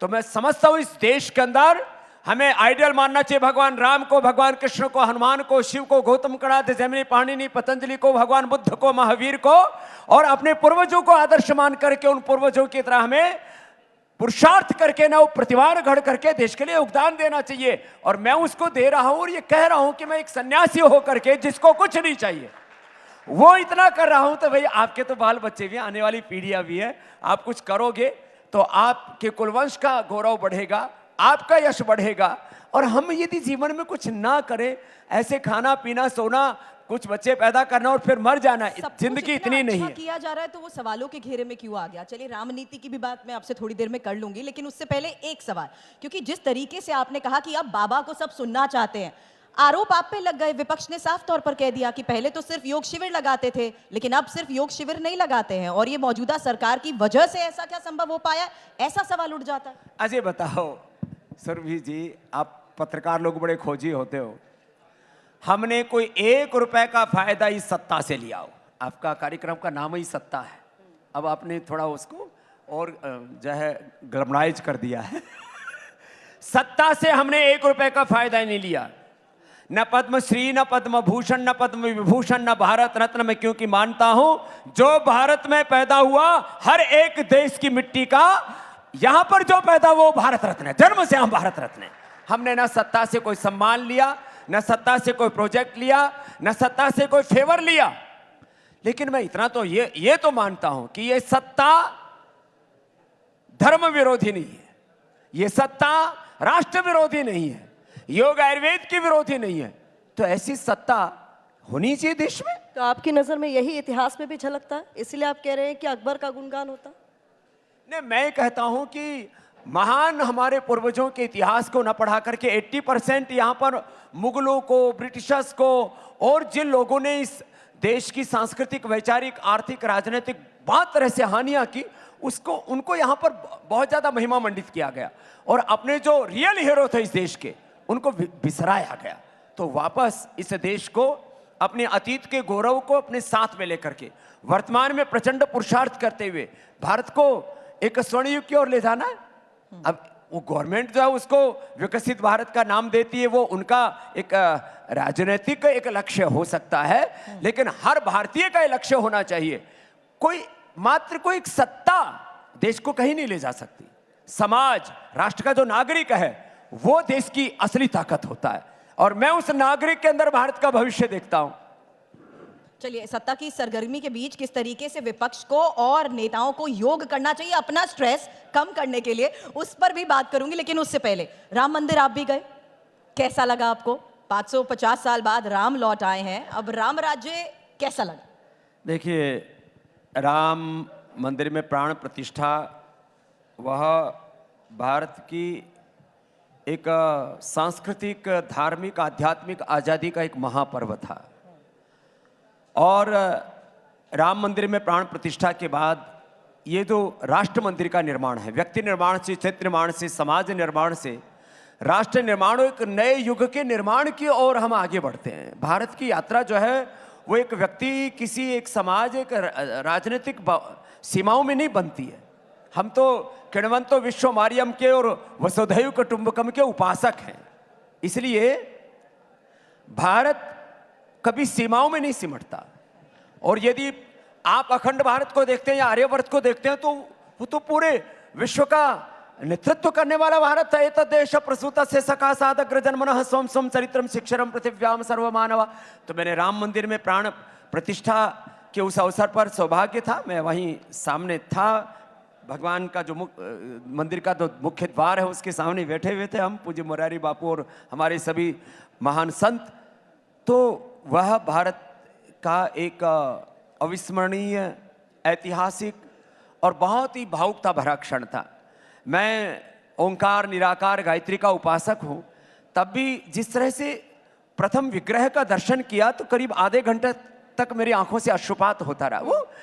तो मैं समझता हूं इस देश के अंदर हमें आइडियल मानना चाहिए भगवान राम को, भगवान कृष्ण को, हनुमान को, शिव को, गौतम कणाद, जैमिनी, पाणिनि, पतंजलि को, भगवान बुद्ध को, महावीर को, और अपने पूर्वजों को आदर्श मान करके उन पूर्वजों की तरह हमें पुरुषार्थ करके ना वो प्रतिभान गढ़ करके देश के लिए योगदान देना चाहिए। और मैं उसको दे रहा हूं और ये कह रहा हूं कि मैं एक सन्यासी होकर के जिसको कुछ नहीं चाहिए वो इतना कर रहा हूं, तो भाई आपके तो बाल बच्चे भी, आने वाली पीढ़ियां भी है, आप कुछ करोगे तो आपके कुलवंश का गौरव बढ़ेगा, आपका यश बढ़ेगा। और हम यदि जीवन में कुछ ना करें, ऐसे खाना पीना सोना, कुछ बच्चे पैदा करना और फिर मर जाना, जिंदगी इतनी नहीं है। किया जा रहा है तो वो सवालों के घेरे में क्यों आ गया? चलिए रामनीति की भी बात मैं आपसे थोड़ी देर में कर लूंगी, लेकिन उससे पहले एक सवाल, क्योंकि जिस तरीके से आपने कहा कि अब बाबा को सब सुनना चाहते हैं, आरोप आप पे लग गए। विपक्ष ने साफ तौर पर कह दिया कि पहले तो सिर्फ योग शिविर लगाते थे, लेकिन अब सिर्फ योग शिविर नहीं लगाते हैं, और ये मौजूदा सरकार की वजह से ऐसा क्या संभव हो पाया? ऐसा सवाल उठ जाता है। अजय बताओ सुरभि जी, आप पत्रकार लोग बड़े खोजी होते हो, हमने कोई 1 रुपए का फायदा इस सत्ता से लिया हो? आपका कार्यक्रम का नाम ही सत्ता है, अब आपने थोड़ा उसको और जो है ग्लैमराइज कर दिया है। सत्ता से हमने 1 रुपए का फायदा नहीं लिया, न पद्मश्री, न पद्म भूषण, न पद्म विभूषण, न भारत रत्न। मैं क्योंकि मानता हूं जो भारत में पैदा हुआ हर एक देश की मिट्टी का यहां पर जो पैदा वो भारत रत्न है, जन्म से हम भारत रत्न है। हमने ना सत्ता से कोई सम्मान लिया, न सत्ता से कोई प्रोजेक्ट लिया, न सत्ता से कोई फेवर लिया। लेकिन मैं इतना तो ये तो मानता हूं कि ये सत्ता धर्म विरोधी नहीं है, ये सत्ता राष्ट्र विरोधी नहीं है, योग आयुर्वेद की विरोधी नहीं है। तो ऐसी सत्ता होनी चाहिए देश में। तो आपकी नजर में यही इतिहास में भी झलकता है, इसलिए आप कह रहे हैं कि अकबर का गुणगान होता? नहीं, मैं कहता हूं कि महान हमारे पूर्वजों के इतिहास को न पढ़ा करके 80% यहां पर मुगलों को, ब्रिटिशर्स को और जिन लोगों ने इस देश की सांस्कृतिक, वैचारिक, आर्थिक, राजनीतिक बहुत तरह से हानियां की, उसको उनको यहां पर बहुत ज्यादा महिमा मंडित किया गया, और अपने जो रियल हीरो थे इस देश के उनको बिसराया गया। तो वापस इस देश को अपने अतीत के गौरव को अपने साथ में लेकर के वर्तमान में प्रचंड पुरुषार्थ करते हुए भारत को एक स्वर्ण युग की ओर ले जाना है। अब वो गवर्नमेंट जो है उसको विकसित भारत का नाम देती है, वो उनका एक राजनीतिक एक लक्ष्य हो सकता है, लेकिन हर भारतीय का ये लक्ष्य होना चाहिए। कोई मात्र कोई एक सत्ता देश को कहीं नहीं ले जा सकती। समाज, राष्ट्र का जो नागरिक है वो देश की असली ताकत होता है, और मैं उस नागरिक के अंदर भारत का भविष्य देखता हूं। चलिए, सत्ता की सरगर्मी के बीच किस तरीके से विपक्ष को और नेताओं को योग करना चाहिए अपना स्ट्रेस कम करने के लिए, उस पर भी बात करूंगी। लेकिन उससे पहले राम मंदिर आप भी गए, कैसा लगा आपको? 550 साल बाद राम लौट आए हैं, अब राम राज्य कैसा लगा? देखिए, राम मंदिर में प्राण प्रतिष्ठा वह भारत की एक सांस्कृतिक, धार्मिक, आध्यात्मिक आजादी का एक महापर्व था। और राम मंदिर में प्राण प्रतिष्ठा के बाद ये जो राष्ट्र मंदिर का निर्माण है, व्यक्ति निर्माण से, क्षेत्र निर्माण से, समाज निर्माण से राष्ट्र निर्माण, एक नए युग के निर्माण की ओर हम आगे बढ़ते हैं। भारत की यात्रा जो है वो एक व्यक्ति, किसी एक समाज, एक राजनीतिक सीमाओं में नहीं बनती है। हम तो किण्वंतो विश्व मारियम के और वसुधैव कुटुंबकम के उपासक हैं। इसलिए भारत कभी सीमाओं में नहीं सिमटता, और यदि आप अखंड भारत को देखते हैं या आर्यवर्त को देखते हैं तो वो तो पूरे विश्व का नेतृत्व करने वाला भारत है। एतद् देश प्रसूत से सका सादग्र जन्मनः स्वम स्वम चरित्रम शिक्षरम पृथिव्याम सर्वमानवा। तो मैंने राम मंदिर में प्राण प्रतिष्ठा के उस अवसर पर सौभाग्य था, मैं वहीं सामने था, भगवान का जो मंदिर का जो मुख्य द्वार है उसके सामने बैठे हुए थे हम, पूज्य मुरारी बापू और हमारे सभी महान संत। तो वह भारत का एक अविस्मरणीय, ऐतिहासिक और बहुत ही भावुकता भरा क्षण था। मैं ओंकार, निराकार, गायत्री का उपासक हूँ, तब भी जिस तरह से प्रथम विग्रह का दर्शन किया तो करीब आधे घंटे तक मेरी आंखों से अश्रुपात होता रहा। वो